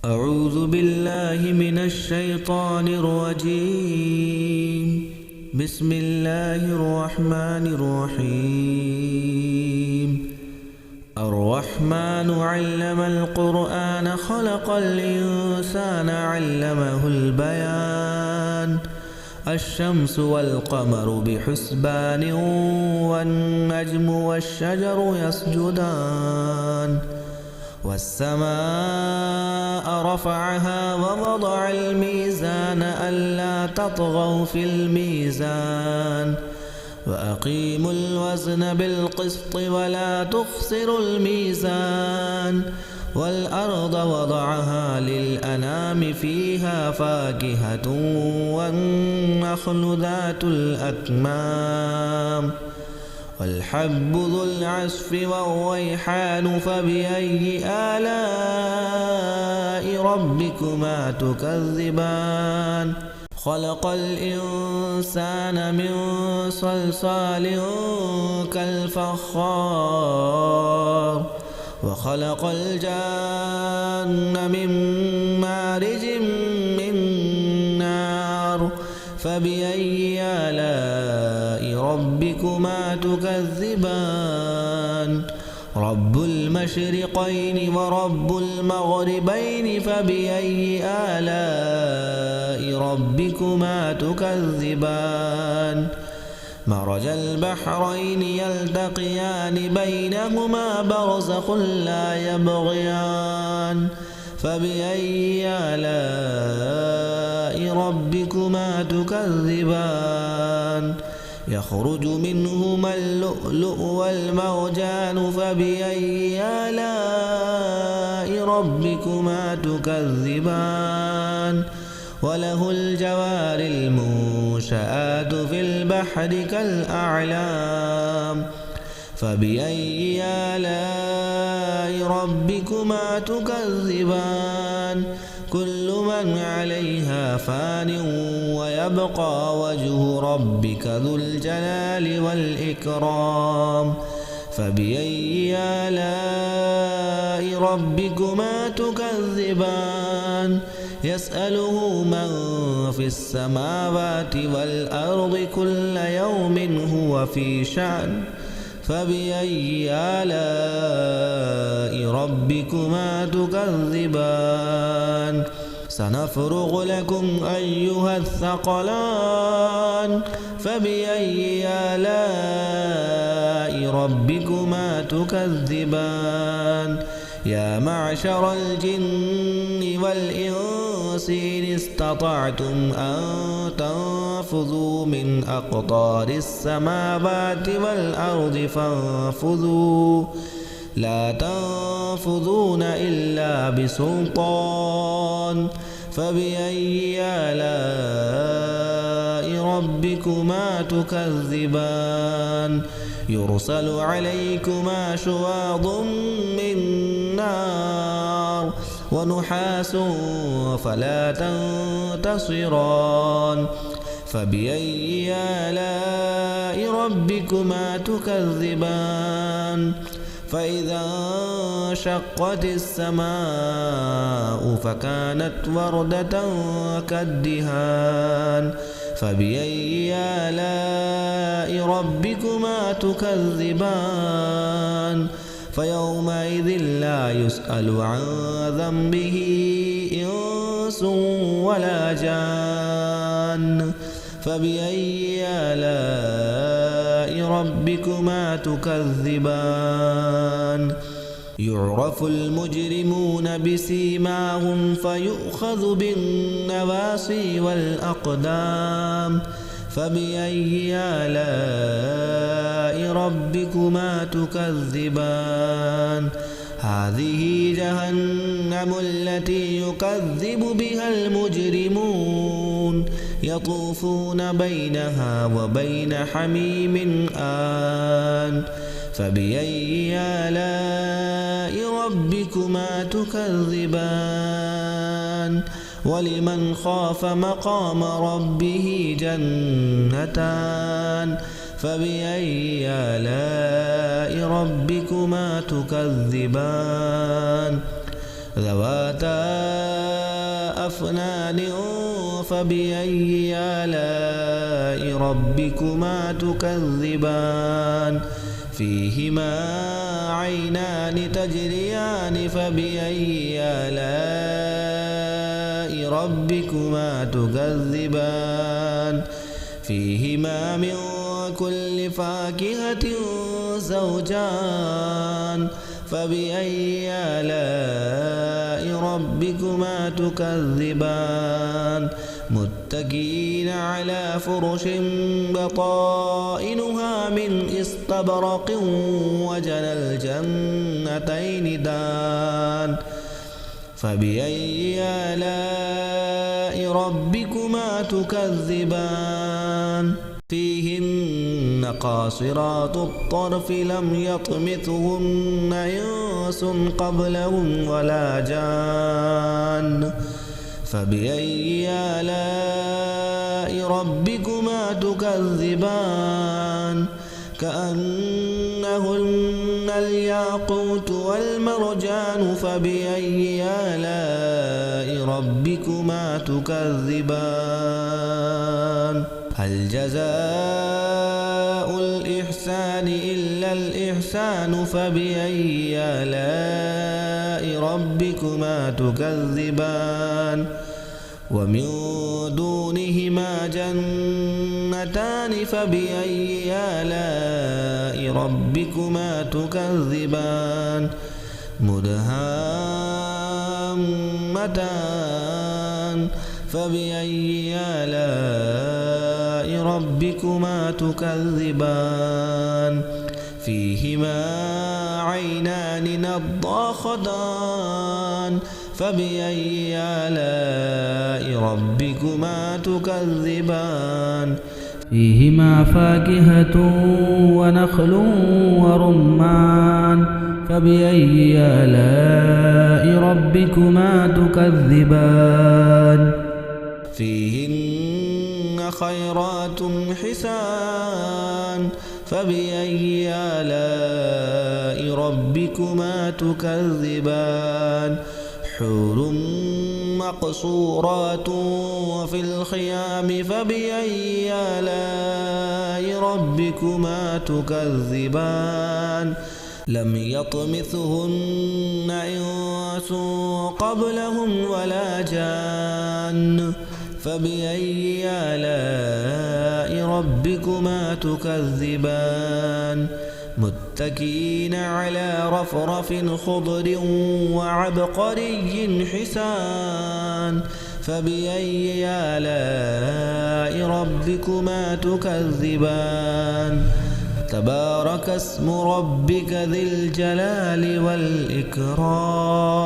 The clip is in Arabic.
أعوذ بالله من الشيطان الرجيم. بسم الله الرحمن الرحيم. الرحمن علم القرآن خلق الإنسان علمه البيان. الشمس والقمر بحسبان والنجم والشجر يسجدان والسماء رفعها ووضع الميزان ألا تطغوا في الميزان وأقيموا الوزن بالقسط ولا تخسروا الميزان والأرض وضعها للأنام فيها فاكهة والنخل ذات الأكمام والحب ذو العصف والريحان فبأي آلاء ربكما تكذبان خلق الإنسان من صلصال كالفخار وخلق الجان من مارج من نار فبأي آلاء ربكما تكذبان رب المشرقين ورب المغربين فبأي آلاء ربكما تكذبان مرج البحرين يلتقيان بينهما برزخ لا يبغيان فبأي آلاء ربكما تكذبان يخرج منهما اللؤلؤ والمرجان فبأي آلاء ربكما تكذبان وله الجوار المنشآت في البحر كالأعلام فبأي آلاء ربكما تكذبان كل من عليها فان ويبقى وجه ربك ذو الجلال والإكرام فبأي آلاء ربكما تكذبان يسأله من في السماوات والأرض كل يوم هو في شأن فبأي آلاء ربكما تكذبان سنفرغ لكم أيها الثقلان فبأي آلاء ربكما تكذبان يا معشر الجن والإنس إن استطعتم أن تنفذوا من أقطار السماوات والأرض فانفذوا لا تنفذون إلا بسلطان فبأي آلاء ربكما تكذبان يرسل عليكما شواظ من نار ونحاس فلا تنتصران فبأي آلاء ربكما تكذبان فإذا انشقت السماء فكانت وردة كالدهان فبأي آلاء ربكما تكذبان فيومئذ لا يسأل عن ذنبه إنس ولا جان فبأي آلاء ربكما تكذبان يعرف المجرمون بسيماهم فيؤخذ بالنواصي والأقدام فبأي آلاء ربكما تكذبان هذه جهنم التي يكذب بها المجرمون يطوفون بينها وبين حميم آن فبأي آلاء ربكما تكذبان ولمن خاف مقام ربه جنتان فبأي آلاء ربكما تكذبان ذواتا أفنان فبأي آلاء ربكما تكذبان فيهما عينان تجريان فبأي آلاء ربكما تكذبان فيهما من كل فاكهة زوجان فبأي آلاء ربكما تكذبان متكئين على فرش بطائنها من استبرق وجنى الجنتين دان فبأي آلاء ربكما تكذبان فيهن قاصرات الطرف لم يطمثهن إنس قبلهم ولا جان فبأي آلاء ربكما تكذبان كأنهن الياقوت والمرجان فبأي آلاء ربكما تكذبان هل جزاء الإحسان إلا الإحسان فبأي آلاء ربكما تكذبان ومن دونهما جنتان فبأي آلاء ربكما تكذبان مدهامتان فبأي آلاء ربكما تكذبان فيهما عينان نضاختان فبأي آلاء ربكما تكذبان فيهما فاكهة ونخل ورمان فبأي آلاء ربكما تكذبان فيهن خيرات حسان فبأي آلاء ربكما تكذبان حور مقصورات وفي الخيام فبأي آلاء ربكما تكذبان لم يطمثهن إنس قبلهم ولا جان فبأي آلاء ربكما تكذبان متكئين على رفرف خضر وعبقري حسان فبأي آلاء ربكما تكذبان تبارك اسم ربك ذي الجلال والإكرام